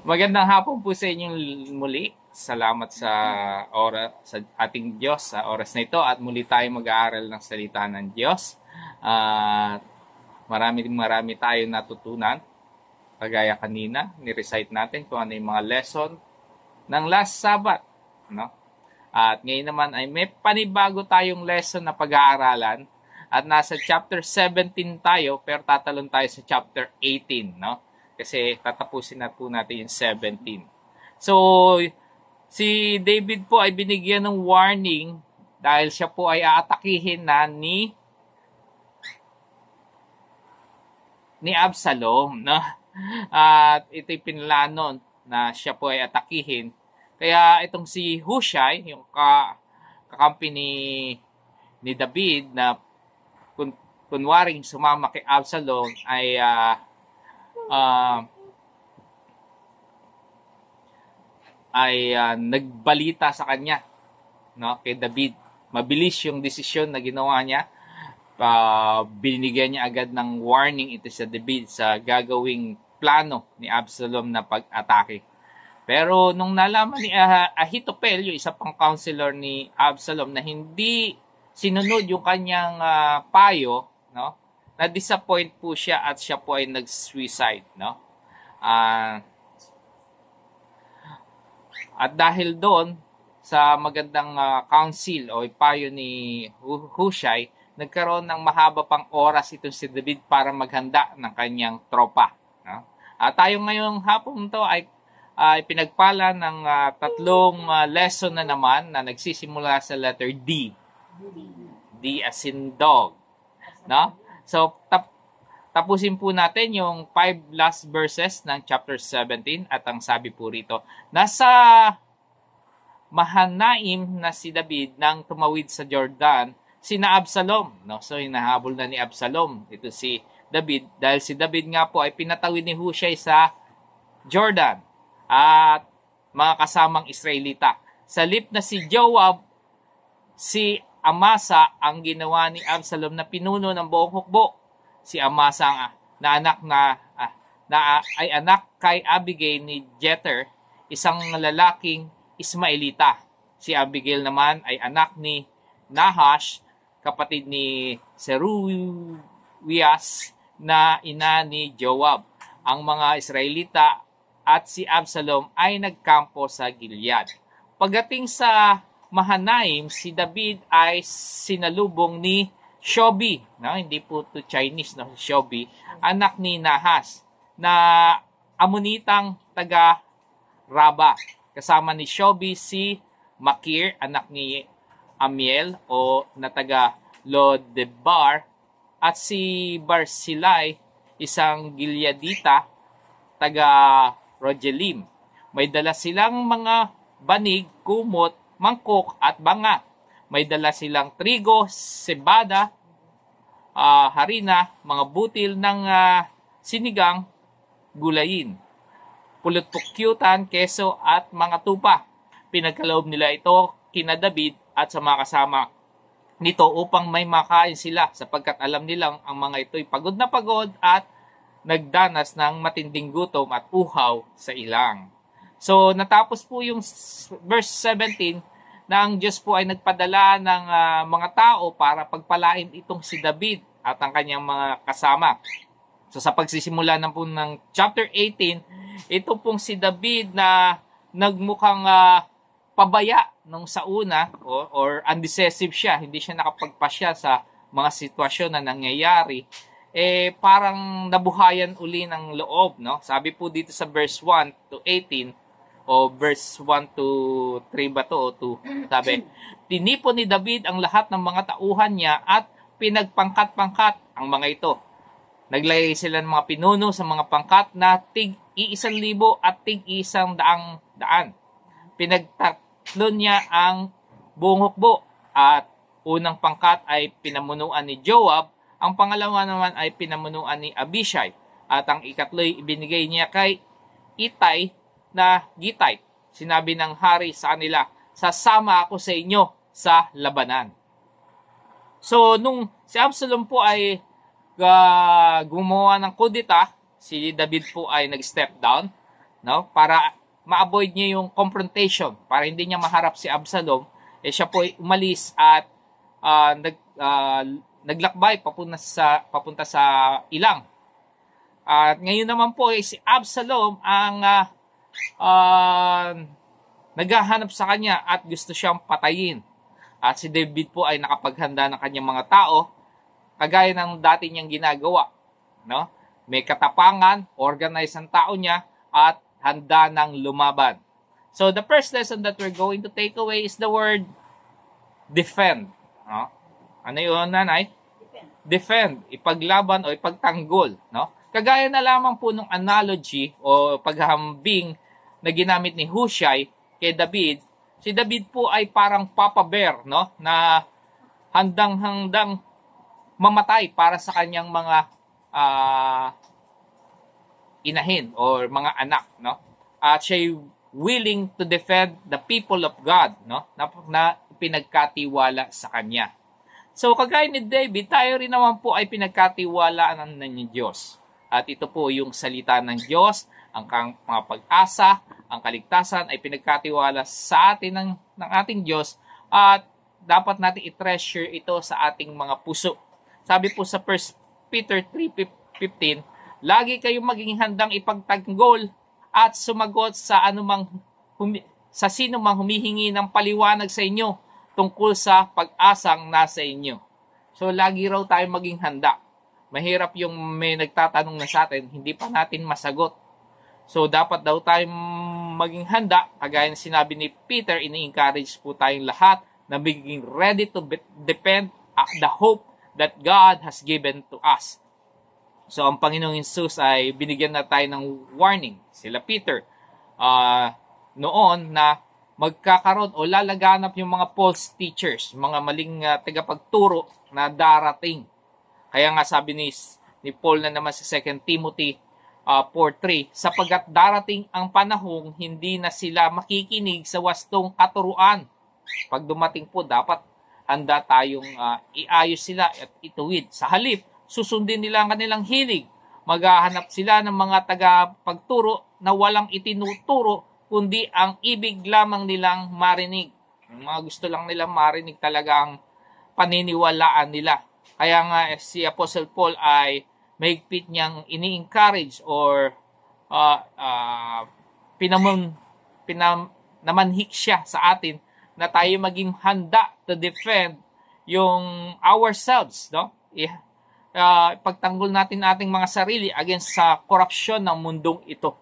Magandang hapon po sa inyong muli. Salamat sa oras sa ating Diyos sa oras na ito at muli tayo mag-aaral ng salita ng Diyos. At marami tayong natutunan. Kagaya kanina, ni-recite natin kung ano yung mga lesson ng last Sabbath, no? At ngayon naman ay may panibago tayong lesson na pag-aaralan at nasa chapter 17 tayo pero tatalon tayo sa chapter 18, no? Kasi tatapusin na po natin yung 17. So, si David po ay binigyan ng warning dahil siya po ay aatakihin na ni Absalom, no? At ito'y pinlano na siya po ay atakihin. Kaya itong si Hushai, yung kakampi ni David na kunwaring sumama kay Absalom ay nagbalita sa kanya, no, kay David. Mabilis yung desisyon na ginawa niya. Binigyan niya agad ng warning ito sa David sa gagawing plano ni Absalom na pag-atake. Pero nung nalaman ni Ahithophel, yung isa pang counselor ni Absalom, na hindi sinunod yung kanyang payo, no, na-disappoint po siya at siya po ay nag-suicide, no? At dahil doon sa magandang counsel o payo ni Hushai, nagkaroon ng mahaba pang oras itong si David para maghanda ng kanyang tropa, no? At tayo ngayong hapon to ay pinagpala ng tatlong lesson na naman na nagsisimula sa letter D. D as in dog, no? So, tapusin po natin yung 5 last verses ng chapter 17 at ang sabi po rito, nasa Mahanaim na si David nang tumawid sa Jordan, sina Absalom, no? So, hinahabol na ni Absalom ito si David dahil si David nga po ay pinatawid ni Hushai sa Jordan at mga kasamang Israelita. Sa lip na si Joab, si Amasa ang ginawa ni Absalom na pinuno ng buong hukbo. Si Amasa na anak ay anak kay Abigail ni Jeter, isang lalaking Ismaelita. Si Abigail naman ay anak ni Nahash, kapatid ni Seruias na ina ni Joab. Ang mga Israelita at si Absalom ay nagkampo sa Gilead. Pagdating sa Mahanaim, si David ay sinalubong ni Shobi, no? Hindi po to Chinese, no? Shobi, anak ni Nahas, na Amonitang taga Raba. Kasama ni Shobi si Makir, anak ni Amiel o na taga Lodebar, at si Barzillai, isang Gileadita taga Rogelim. May dala silang mga banig, kumot, mangkok at banga. May dala silang trigo, sebada, harina, mga butil ng sinigang, gulayin, pulot-pukyutan, keso at mga tupa. Pinagkaloob nila ito kina David at sa mga kasama nito upang may makain sila sapagkat alam nilang ang mga ito'y pagod na pagod at nagdanas ng matinding gutom at uhaw sa ilang. So natapos po yung verse 17 na ang Diyos po ay nagpadala ng mga tao para pagpalain itong si David at ang kanyang mga kasama. So sa pagsisimula na po ng chapter 18, ito pong si David na nagmukhang pabaya nung sa una or undecisive siya, hindi siya nakapagpasya sa mga sitwasyon na nangyayari, parang nabuhayan uli ng loob, no? Sabi po dito sa verse 1 to 18 o verse 1 to 3 ba to o 2, sabi, tinipon ni David ang lahat ng mga tauhan niya at pinagpangkat-pangkat ang mga ito. Naglagay sila ng mga pinuno sa mga pangkat na tig-1,000 at tig-100 daan. Pinagtatlo niya ang buong hukbo at unang pangkat ay pinamunuan ni Joab, ang pangalawa naman ay pinamunuan ni Abishai, at ang ikatlo'y ibinigay niya kay Itay na Gittite. Sinabi ng hari sa kanila, sasama ako sa inyo sa labanan. So, nung si Absalom po ay gumawa ng kudeta, si David po ay nag-step down no? Para ma-avoid niya yung confrontation, para hindi niya maharap si Absalom, siya po ay umalis at naglakbay papunta sa ilang. At ngayon naman po si Absalom ang naghahanap sa kanya at gusto siyang patayin. At si David po ay nakapaghanda ng kanyang mga tao kagaya ng dati niyang ginagawa, no? May katapangan, organize ang tao niya at handa ng lumaban. So the first lesson that we're going to take away is the word defend. No? Ano yun, nanay? Defend. Ipaglaban o ipagtanggol. No? Kagaya na lamang po ng analogy o paghahambing na ginamit ni Hushai kay David, si David po ay parang Papa Bear, no? Na handang-handang mamatay para sa kanyang mga inahin or mga anak, no? At siya willing to defend the people of God, no? Na pinagkatiwala sa kanya. So kagaya ni David, tayo rin naman po ay pinagkatiwalaan ng Diyos. At ito po yung salita ng Diyos, ang mga pag-asa, ang kaligtasan ay pinagkatiwala sa atin ng ating Diyos at dapat natin i-treasure ito sa ating mga puso. Sabi po sa 1 Peter 3:15, lagi kayong maging handang ipagtanggol at sumagot sa sa sino mang humihingi ng paliwanag sa inyo tungkol sa pag-asang nasa inyo. So lagi raw tayo maging handa. Mahirap yung may nagtatanong na sa atin, hindi pa natin masagot. So dapat daw tayo maging handa. Kagaya ng sinabi ni Peter, ini-encourage po tayong lahat na maging ready to defend the hope that God has given to us. So, ang Panginoong Hesus ay binigyan na tayo ng warning, sila Peter, noon na magkakaroon o lalaganap yung mga false teachers, mga maling tagapagturo na darating. Kaya nga sabi ni Paul na naman sa 2 Timothy 4:3, sapagat darating ang panahong hindi na sila makikinig sa wastong katuruan. Pag dumating po, dapat handa tayong iayos sila at ituwid. Sa halip, susundin nila ang kanilang hilig. Maghahanap sila ng mga tagapagturo na walang itinuturo, kundi ang ibig lamang nilang marinig. Ang mga gusto lang nilang marinig talaga ang paniniwalaan nila. Kaya nga si Apostle Paul ay mahigpit niyang ini-encourage or namanhik siya sa atin na tayo maging handa to defend yung ourselves, no? Pagtanggol natin ating mga sarili against sa korupsyon ng mundong ito.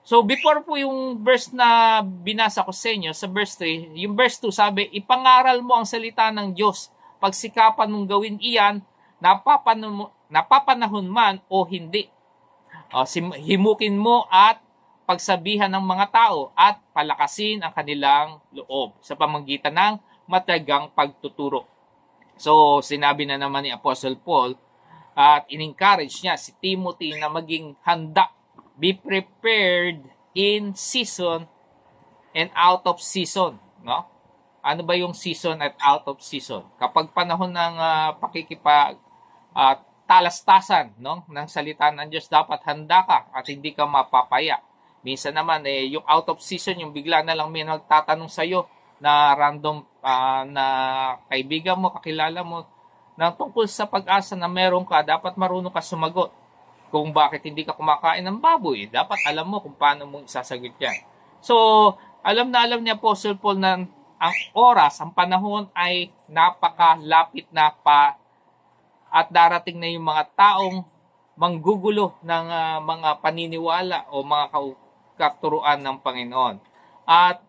So before po yung verse na binasa ko sa inyo, sa verse 3, yung verse 2 sabi, ipangaral mo ang salita ng Diyos. Pagsikapan mong gawin iyan, napapanahon man o hindi. Himukin mo at pagsabihan ng mga tao at palakasin ang kanilang loob sa pamamagitan ng matagang pagtuturo. So, sinabi na naman ni Apostle Paul at in-encourage niya si Timothy na maging handa. Be prepared in season and out of season. No? Ano ba yung season at out of season? Kapag panahon ng talastasan, no, ng salita ng Diyos, dapat handa ka at hindi ka mapapaya. Minsan naman, yung out of season, yung bigla na lang may nagtatanong sa'yo na random na kaibigan mo, kakilala mo, na tungkol sa pag-asa na meron ka, dapat marunong ka sumagot. Kung bakit hindi ka kumakain ng baboy, dapat alam mo kung paano mo isasagot yan. So, alam ni Apostle Paul na ang oras, ang panahon ay napakalapit na pa at darating na yung mga taong manggugulo ng mga paniniwala o mga katuruan ng Panginoon. At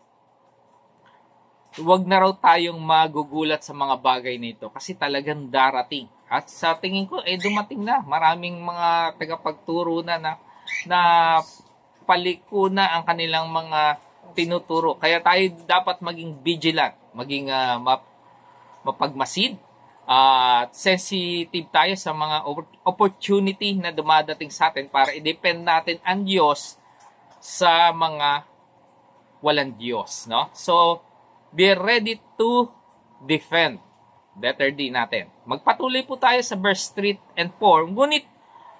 huwag na raw tayong magugulat sa mga bagay nito kasi talagang darating. At sa tingin ko, dumating na. Maraming mga tagapagturo na paliko na ang kanilang mga tinuturo. Kaya tayo dapat maging vigilant, maging mapagmasid, at sensitive tayo sa mga opportunity na dumadating sa atin para i-depend natin ang Diyos sa mga walang Diyos, no? So, be ready to defend. Letter D natin. Magpatuloy po tayo sa verse 3 and 4. Ngunit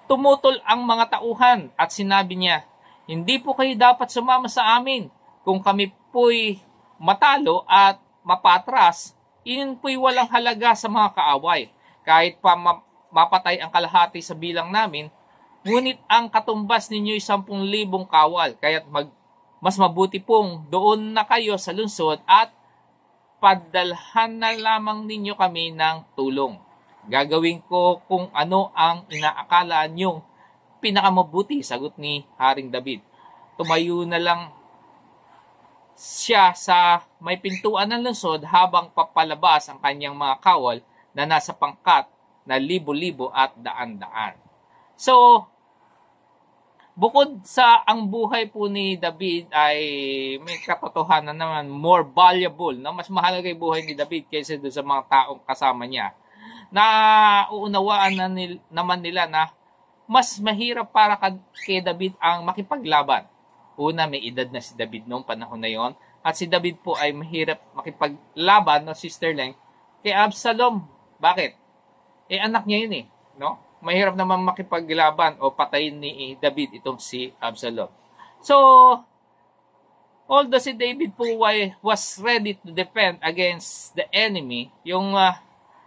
tumutol ang mga tauhan at sinabi niya, Hindi po kayo dapat sumama sa amin. Kung kami po'y matalo at mapatras, iyon po'y walang halaga sa mga kaaway. Kahit pa mapatay ang kalahati sa bilang namin, ngunit ang katumbas ninyo'y 10,000 kawal. Kaya't mas mabuti pong doon na kayo sa lungsod at padalhan na lamang ninyo kami ng tulong. Gagawin ko kung ano ang inaakala niyong pinakamabuti, sagot ni Haring David. Tumayo na lang siya sa may pintuan ng lungsod habang papalabas ang kanyang mga kawal na nasa pangkat na libo-libo at daan-daan. So, bukod sa ang buhay po ni David ay may katotohanan naman, more valuable, no? Mas mahalaga yung buhay ni David kaysa doon sa mga taong kasama niya. Na uunawaan naman nila na mas mahirap para kay David ang makipaglaban. Una, may edad na si David noong panahon na yon. At si David po ay mahirap makipaglaban, no, Sister Leng, kay Absalom. Bakit? Anak niya yun no? Mahirap naman makipaglaban o patayin ni David itong si Absalom. So, although si David po was ready to defend against the enemy, yung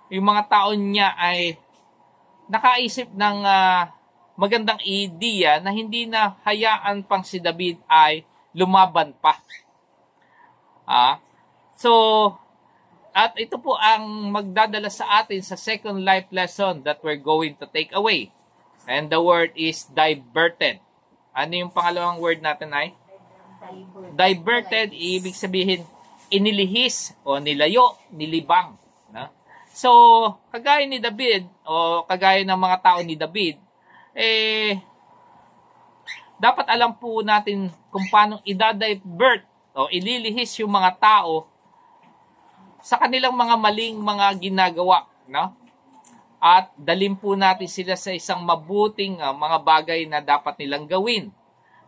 mga tao niya ay nakaisip ng magandang ideya na hindi na hayaan pang si David ay lumaban pa. So, at ito po ang magdadala sa atin sa second life lesson that we're going to take away. And the word is diverted. Ano yung pangalawang word natin ay? Diverted, ibig sabihin, inilihis o nilayo, nilibang. No? So, kagaya ni David o kagaya ng mga tao ni David, dapat alam po natin kung paano idadivert o ililihis yung mga tao sa kanilang mga maling mga ginagawa, no? At dalhin po natin sila sa isang mabuting mga bagay na dapat nilang gawin.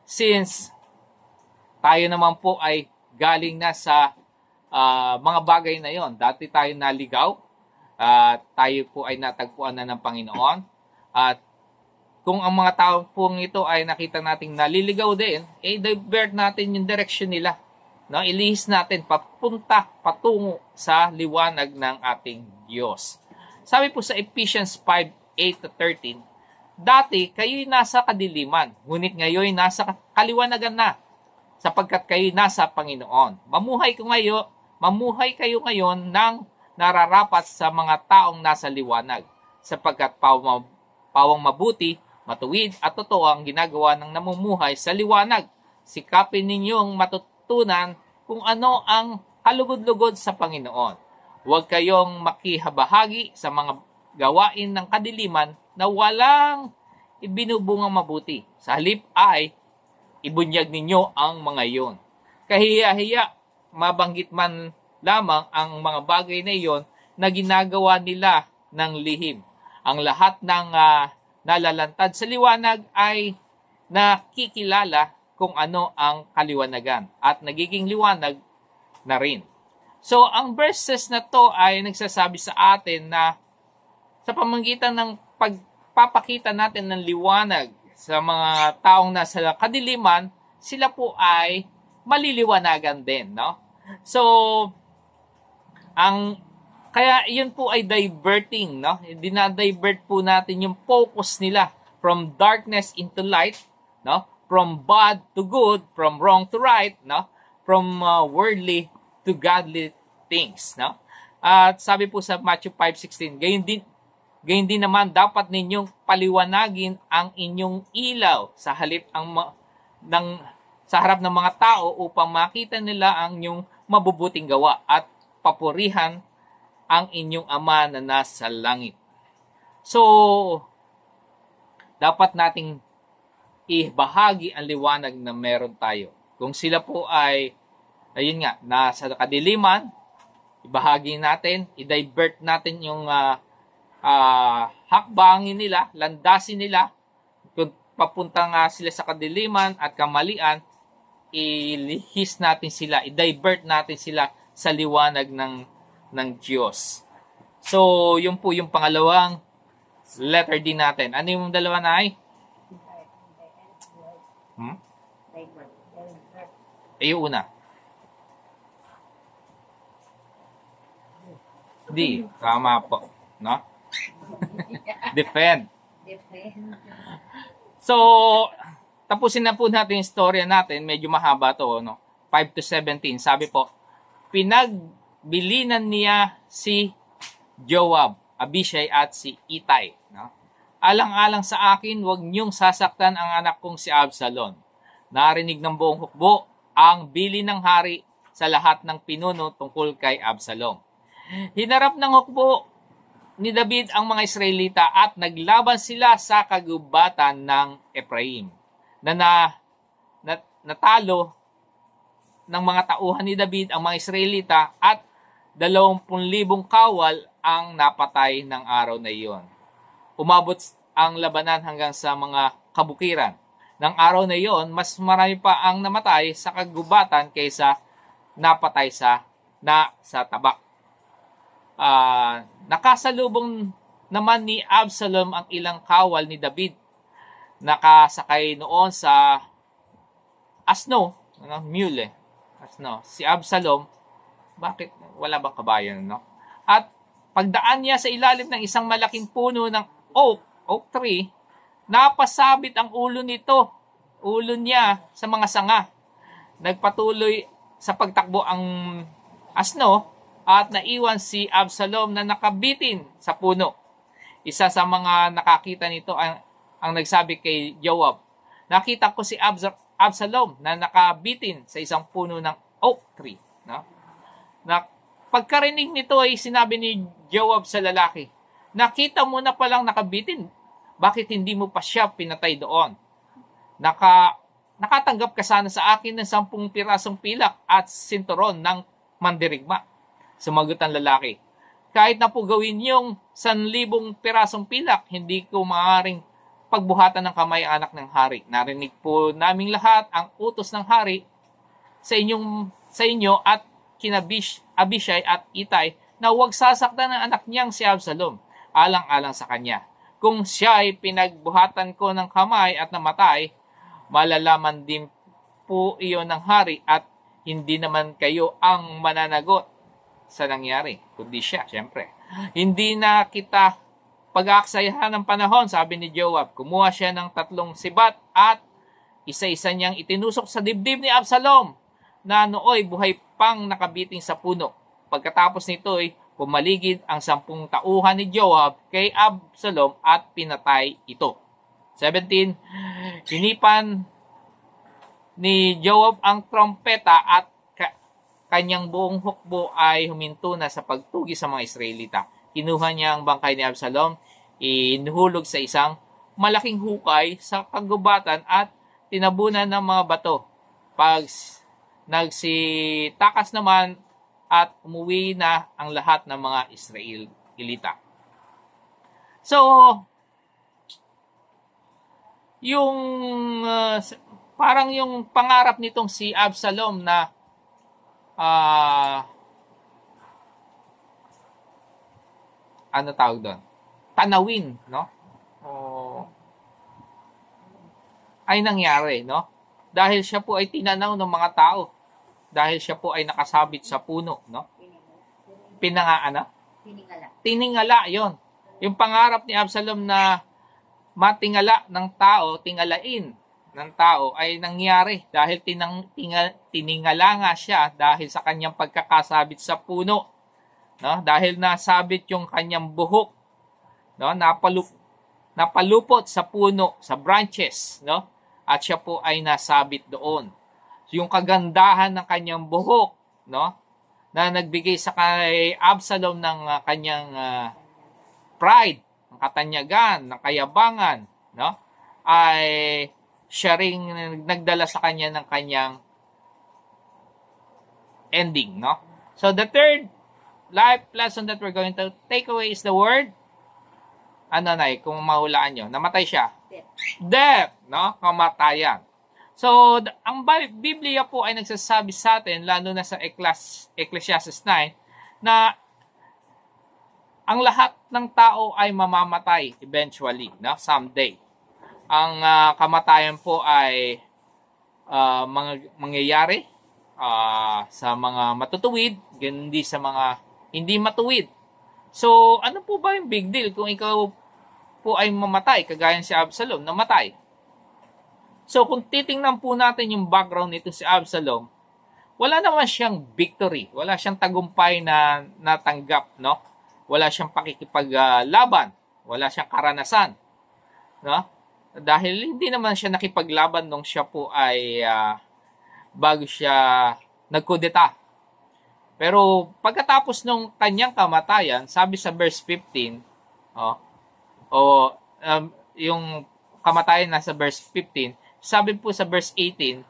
Since tayo naman po ay galing na sa mga bagay na yon. Dati tayo naligaw, tayo po ay natagpuan na ng Panginoon. At kung ang mga tao pong ito ay nakita nating naliligaw din, divert natin yung direction nila. No, ilihis natin patungo sa liwanag ng ating Diyos. Sabi po sa Ephesians 5:8-13, dati kayo'y nasa kadiliman, ngunit ngayon nasa kaliwanagan na, sapagkat kayo'y nasa Panginoon. Mamuhay kayo ngayon ng nararapat sa mga taong nasa liwanag, sapagkat pawang mabuti, matuwid at totoo ang ginagawa ng namumuhay sa liwanag. Sikapin ninyong matutunan kung ano ang kalugod-lugod sa Panginoon. Huwag kayong makihabahagi sa mga gawain ng kadiliman na walang ibinubungang mabuti. Sa halip ay ibunyag ninyo ang mga iyon. Kahiya-hiya, mabanggit man lamang ang mga bagay na iyon na ginagawa nila ng lihim. Ang lahat ng nalalantad sa liwanag ay nakikilala kung ano ang kaliwanagan at nagiging liwanag na rin. So, ang verses na to ay nagsasabi sa atin na sa pamamagitan ng pagpapakita natin ng liwanag sa mga taong nasa kadiliman, sila po ay maliliwanagan din, no? So, kaya yun po ay diverting, no? Dinadivert po natin yung focus nila from darkness into light, no? From bad to good, from wrong to right, no? From worldly to godly things, no? At sabi po sa Matthew 5:16, gayon din naman dapat ninyong paliwanagin ang inyong ilaw sa sa harap ng mga tao upang makita nila ang inyong mabubuting gawa at papurihan ang inyong Ama na nasa langit. So, dapat nating ibahagi ang liwanag na meron tayo. Kung sila po ay, ayun nga, nasa kadiliman, ibahagi natin, i-divert natin yung hakbangin nila, landasin nila. Kung papunta nga sila sa kadiliman at kamalian, ilihis natin sila, i-divert natin sila sa liwanag ng Diyos. So, yun po yung pangalawang letter D natin. Ano yung dalawa na ay? Yung una. D. Tama po. No? Defend. So, tapusin na po natin yung storya natin. Medyo mahaba to, no? 5 to 17. Sabi po, pinagbilinan niya si Joab, Abishai at si Itay. No? Alang-alang sa akin, huwag niyong sasaktan ang anak kong si Absalom. Narinig ng buong hukbo ang bili ng hari sa lahat ng pinuno tungkol kay Absalom. Hinarap ng hukbo ni David ang mga Israelita at naglaban sila sa kagubatan ng Ephraim na natalo ng mga tauhan ni David ang mga Israelita at 20,000 kawal ang napatay ng araw na iyon. Umabot ang labanan hanggang sa mga kabukiran. Ng araw na iyon, mas marami pa ang namatay sa kagubatan kaysa napatay sa tabak. Nakasalubong naman ni Absalom ang ilang kawal ni David. Nakasakay noon sa asno, mule. Asno. Si Absalom, bakit wala bang kabayan, no? At pagdaan niya sa ilalim ng isang malaking puno ng oak tree, napasabit ang ulo niya sa mga sanga. Nagpatuloy sa pagtakbo ang asno at naiwan si Absalom na nakabitin sa puno. Isa sa mga nakakita nito ang nagsabi kay Joab, nakita ko si Absalom na nakabitin sa isang puno ng oak tree. No? Na pagkarinig nito ay sinabi ni Joab sa lalaki, nakita mo na palang nakabitin, bakit hindi mo pa siya pinatay doon? Nakatanggap ka sana sa akin ng 10 pirasong pilak at sinturon ng mandirigma. Sumagot ang lalaki, kahit na po gawin yung 1,000 pirasong pilak, hindi ko maaaring pagbuhatan ng kamay anak ng hari. Narinig po naming lahat ang utos ng hari sa inyo at kina Abishai at Itay na huwag sasaktan ng anak niyang si Absalom, alang-alang sa kanya. Kung siya ay pinagbuhatan ko ng kamay at namatay, malalaman din po iyon ng hari at hindi naman kayo ang mananagot sa nangyari, kundi siya, siyempre. Hindi na kita pag-aaksayahan ng panahon, sabi ni Joab. Kumuha siya ng 3 sibat at isa-isa niyang itinusok sa dibdib ni Absalom na nooy buhay pang nakabiting sa puno. Pagkatapos nito ay pumaligid ang 10 tauhan ni Joab kay Absalom at pinatay ito. 17. Hinipan ni Joab ang trompeta at kanyang buong hukbo ay huminto na sa pagtugi sa mga Israelita. Kinuha niya ang bangkay ni Absalom, inuhulog sa isang malaking hukay sa kagubatan at tinabunan ng mga bato. Pag nagsitakas naman at umuwi na ang lahat ng mga Israelita. So, yung parang yung pangarap nitong si Absalom na ano tawag doon? Tanawin, no? Ay nangyari, no? Dahil siya po ay tinanaw ng mga tao. Dahil siya po ay nakasabit sa puno, no? Tiningala, yon. Yung pangarap ni Absalom na matingala ng tao, tingalain ng tao ay nangyari dahil tiningala nga siya dahil sa kanyang pagkakasabit sa puno, no? Dahil nasabit yung kanyang buhok, no? Napalupot sa puno, sa branches, no? At siya po ay nasabit doon. So, yung kagandahan ng kanyang buhok, no? Na nagbigay sa kay Absalom ng kanyang pride, ng katanyagan, ng kayabangan, no? Ay siya ring nagdala sa kanya ng kanyang ending, no? So the third life lesson that we're going to take away is the word, ano na kung mahulaan nyo, namatay siya. Death, no? Kamatayan. So, ang Biblia po ay nagsasabi sa atin, lalo na sa Ecclesiastes 9, na ang lahat ng tao ay mamamatay eventually, no? Someday. Ang kamatayan po ay mangyayari sa mga matutuwid, ganun din sa mga hindi matuwid. So, ano po ba yung big deal kung ikaw po ay mamatay, kagaya si Absalom, namatay? So, kung titingnan po natin yung background nito si Absalom, wala naman siyang victory, wala siyang tagumpay na natanggap, no? Wala siyang pakikipaglaban, wala siyang karanasan, no? Dahil hindi naman siya nakipaglaban nung siya po ay bago siya nagkudeta. Pero pagkatapos nung kanyang kamatayan, sabi sa verse 15, yung kamatayan nasa verse 15, sabi po sa verse 18,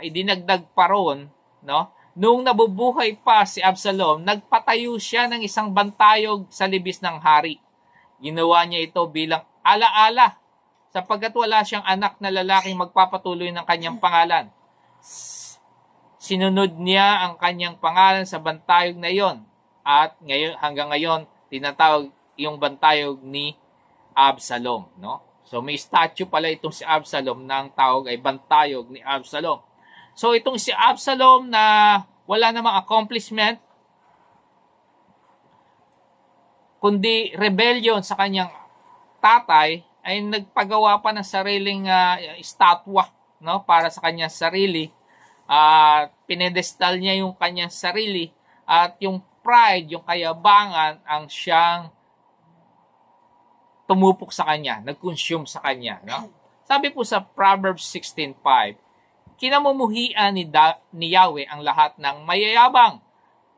idinagdag pa roon, no? Nung nabubuhay pa si Absalom, nagpatayo siya ng isang bantayog sa libis ng hari. Ginawa niya ito bilang alaala sapagkat wala siyang anak na lalaking magpapatuloy ng kanyang pangalan. Sinunod niya ang kanyang pangalan sa bantayog na iyon at ngayon, hanggang ngayon tinatawag yung bantayog ni Absalom, no? So may statue pala itong si Absalom na ang tawag ay bantayog ni Absalom. So itong si Absalom na wala namang accomplishment kundi rebellion sa kanyang tatay, ay nagpagawa pa ng sariling estatwa, no, para sa kanyang sarili. Pinedestal niya yung kanyang sarili at yung pride, yung kayabangan ang siyang tumupok sa kanya, nag-consume sa kanya, no? Sabi po sa Proverbs 16:5, kinamumuhian ni Yahweh ang lahat ng mayayabang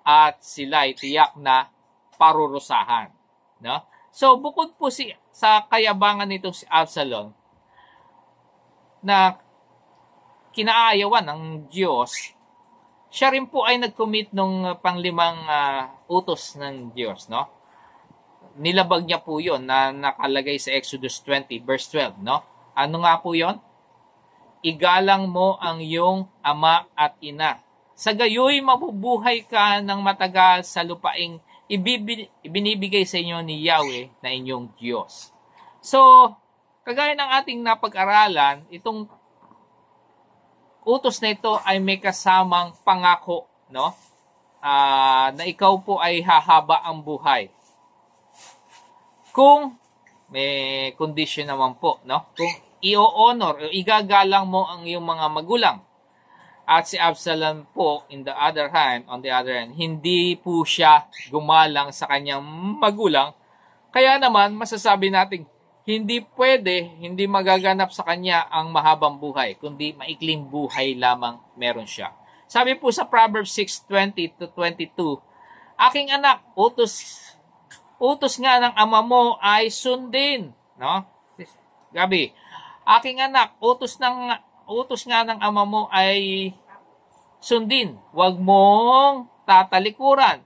at sila'y tiyak na parurusahan, no? So bukod po sa kayabangan nitong si Absalom na kinaayawan ng Diyos, siya rin po ay nag-commit ng panglimang utos ng Diyos, no? Nilabag niya po yon na nakalagay sa Exodus 20 verse 12, no? Ano nga po yon? Igalang mo ang iyong ama at ina. Sa gayoy mabubuhay ka ng matagal sa lupaing ibinibigay sa inyo ni Yahweh na inyong Diyos. So, kagaya ng ating napag-aralan, itong utos na ito ay may kasamang pangako, no? Na ikaw po ay hahaba ang buhay. Kung may condition naman po, no? Kung i-honor o igagalang mo ang iyong mga magulang. At si Absalom po, on the other hand, hindi po siya gumalang sa kanyang magulang. Kaya naman, masasabi natin, hindi magaganap sa kanya ang mahabang buhay, kundi maikling buhay lamang meron siya. Sabi po sa Proverbs 6:20-22, aking anak, utos nga ng ama mo ay sundin, no? Gabi, aking anak, utos nga ng ama mo ay sundin. Huwag mong tatalikuran.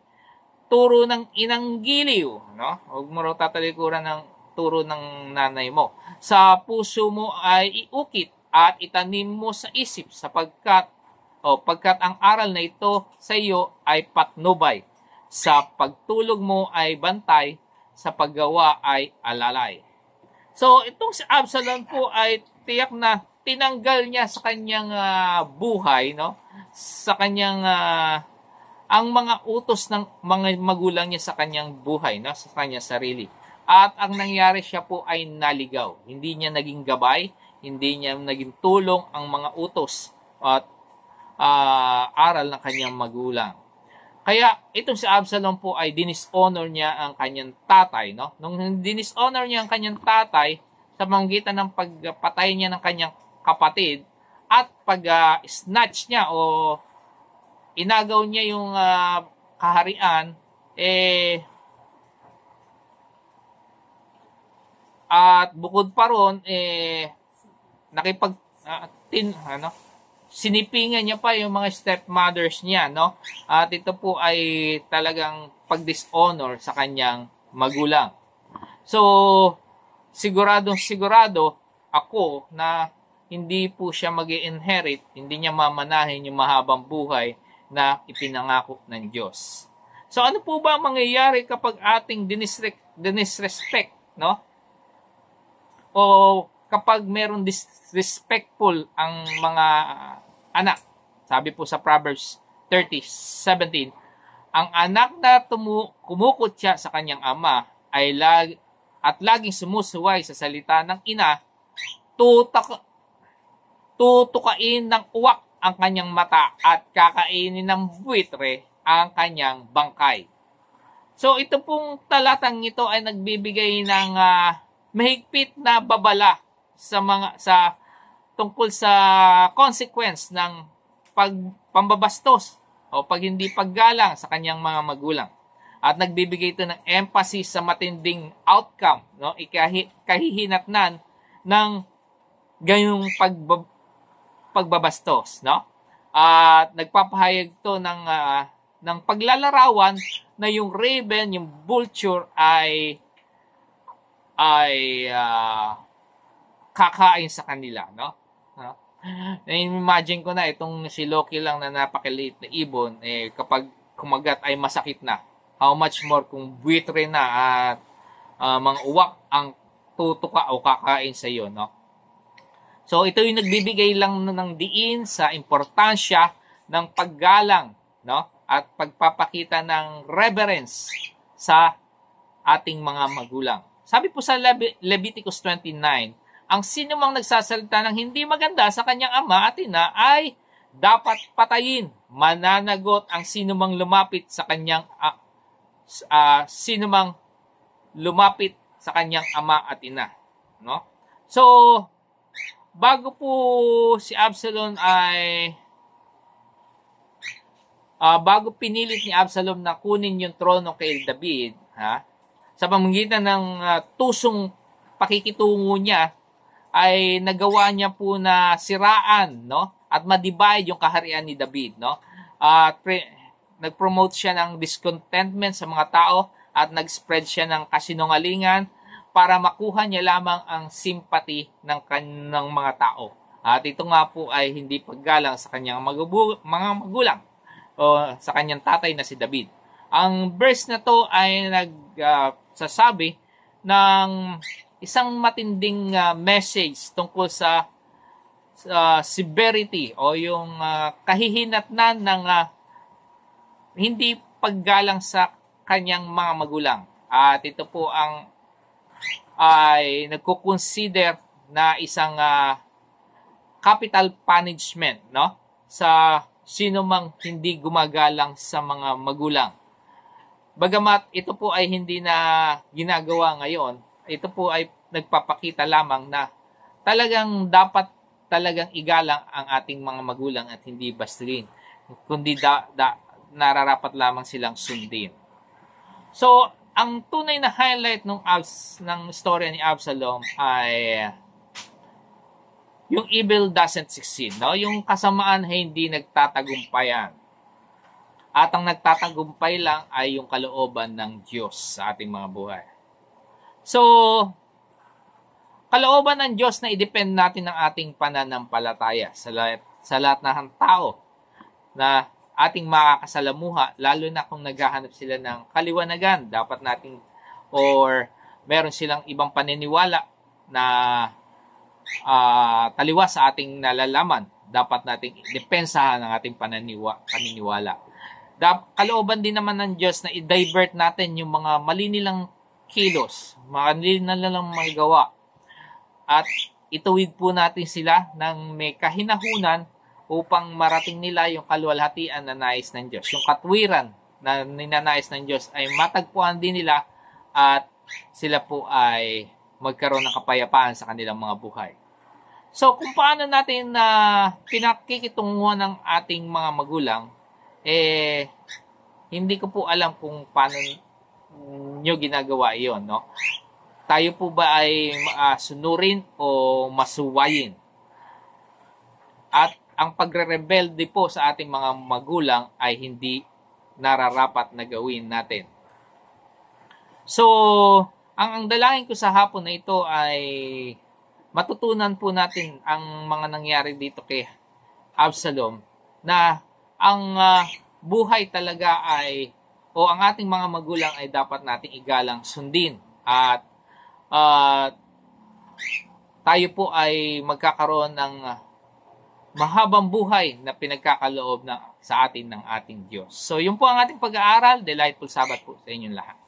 Turo ng inang giliw, no? Huwag mo raw tatalikuran ng turo ng nanay mo. Sa puso mo ay iukit at itanim mo sa isip pagkat ang aral na ito sa iyo ay patnubay. Sa pagtulog mo ay bantay, sa paggawa ay alalay. So, itong si Absalom po ay tiyak na tinanggal niya sa kanyang buhay, no? Sa kanyang ang mga utos ng mga magulang niya sa kanyang buhay, no? Sa kanyang sarili. At ang nangyari, siya po ay naligaw. Hindi niya naging gabay, hindi niya naging tulong ang mga utos at aral ng kanyang magulang. Kaya itong si Absalom po ay dishonor niya ang kanyang tatay, no? Nung dishonor niya ang kanyang tatay sa pamamagitan ng pagpatay niya ng kanyang kapatid at pag-snatch niya o inagaw niya yung kaharian, at bukod pa ron, sinipingan niya pa yung mga stepmothers niya, no? At ito po ay talagang pag-dishonor sa kanyang magulang. So, sigurado ako na hindi po siya mag-inherit, hindi niya mamanahin yung mahabang buhay na ipinangako ng Diyos. So, ano po ba mangyayari kapag ating dinisrespect, no? O kapag meron disrespectful ang mga anak. Sabi po sa Proverbs 30:17, ang anak na kumukutya sa kanyang ama ay laging sumusuway sa salita ng ina, tutukain ng uwak ang kanyang mata at kakainin ng buwitre ang kanyang bangkay. So ito pong talatang ito ay nagbibigay ng mahigpit na babala sa tungkol sa consequence ng pambabastos o pag hindi paggalang sa kanyang mga magulang. At nagbibigay ito ng emphasis sa matinding outcome, no? Kahihinatnan ng gayong pagbabastos, no? At nagpapahayag to ng paglalarawan na yung raven, yung vulture ay kakain sa kanila, no? Na-imagine ko na itong si Loki lang na napakaliit na ibon, kapag kumagat ay masakit na. How much more kung buwitre na at mga uwak ang tutuka o kakain sa iyo, no? So ito yung nagbibigay lang ng diin sa importansya ng paggalang, no? At pagpapakita ng reverence sa ating mga magulang. Sabi po sa Leviticus 29, ang sinumang nagsasalita ng hindi maganda sa kanyang ama at ina ay dapat patayin. Mananagot ang sinumang lumapit sa kanyang ama at ina, no? So bago po si Absalom bago pinilit ni Absalom na kunin yung trono kay David, sa pamamagitan ng tusong pakikitungo niya, ay nagawa niya po na siraan, no? At ma-divide yung kaharian ni David, no? Nag-promote siya ng discontentment sa mga tao at nag-spread siya ng kasinungalingan para makuha niya lamang ang sympathy ng mga tao. At ito nga po ay hindi paggalang sa kanyang mga magulang o sa kanyang tatay na si David. Ang verse na to ay nagsasabi ng isang matinding message tungkol sa severity o yung kahihinatnan ng hindi paggalang sa kanyang mga magulang. At ito po ay nagko-consider na isang capital punishment, no? Sa sino mang hindi gumagalang sa mga magulang. Bagamat ito po ay hindi na ginagawa ngayon, ito po ay nagpapakita lamang na talagang dapat talagang igalang ang ating mga magulang at hindi bastuhin, kundi nararapat lamang silang sundin. So, ang tunay na highlight ng storya ni Absalom ay yung evil doesn't succeed, no? Yung kasamaan ay hindi nagtatagumpayan. At ang nagtatagumpay lang ay yung kalooban ng Diyos sa ating mga buhay. So, kalooban ng Diyos na i-depend natin ng ating pananampalataya sa lahat ng tao na ating makakasalamuha, lalo na kung naghahanap sila ng kaliwanagan, dapat nating or meron silang ibang paniniwala na taliwas sa ating nalalaman, dapat nating depensahan ang ating paniniwala. Kalooban din naman ng Diyos na i-divert natin yung mga mali nilang kilos, mali nilang mga gawa, at ituwid po natin sila ng may kahinahunan upang marating nila yung kaluwalhatian na nais ng Diyos. Yung katwiran na ninanais ng Diyos ay matagpuan din nila at sila po ay magkaroon ng kapayapaan sa kanilang mga buhay. So, kung paano natin pinakikitunguhan ng ating mga magulang, hindi ko po alam kung paano nyo ginagawa iyon, no? Tayo po ba ay sunurin o masuwayin? At ang pagre-rebelde po sa ating mga magulang ay hindi nararapat na gawin natin. So, ang dalangin ko sa hapon na ito ay matutunan po natin ang mga nangyari dito kay Absalom, na ang buhay talaga o ang ating mga magulang ay dapat nating igalang, sundin, at tayo po ay magkakaroon ng mahabang buhay na pinagkakaloob sa atin ng ating Diyos. So, yun po ang ating pag-aaral. Delightful Sabbath po sa inyong lahat.